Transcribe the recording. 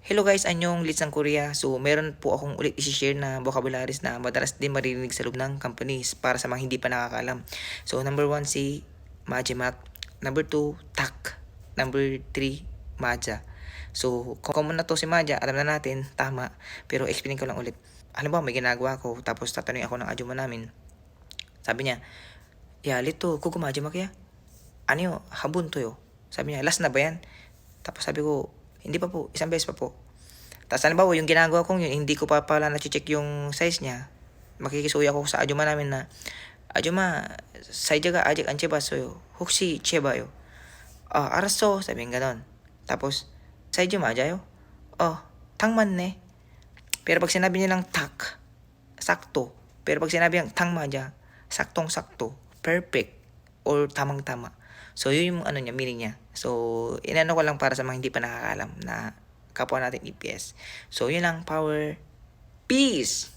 Hello guys, anyong Litsang Korea. So, meron po akong ulit isi-share na vocabularies na madalas din maririnig sa loob ng companies para sa mga hindi pa nakakalam. So, number 1 si Majimak. Number 2, Tak. Number 3, Maja. So, common na to si Maja, alam na natin, tama. Pero explain ko lang ulit. Alam ba, may ginagawa ko, tapos tatanungin ako ng ajuma namin. Sabi niya, ya, lito, kuko Majimak ya? Ano yun, habun to yo. Sabi niya, last na ba yan? Tapos sabi ko, hindi pa po, isang beses pa po. Tapos halimbawa, yung ginagawa kong yun, hindi ko pa pala na-check yung size niya. Makikisuya ko sa ajuma namin na, ajuma, 사이즈가 아직 안 재봤어요. 혹시 재봐요? 알았어. 사bi yung ganon. Tapos, size 맞아요? 탁 맞네. Pero pag sinabi nilang 탁, sakto. Pero pag sinabi yung 탁 맞아, saktong-sakto, perfect, or tamang-tama. So, yun yung ano niya, meaning niya. So, inano ko lang para sa mga hindi pa nakakalam na kapwa natin EPS. So, yun lang, power. Peace!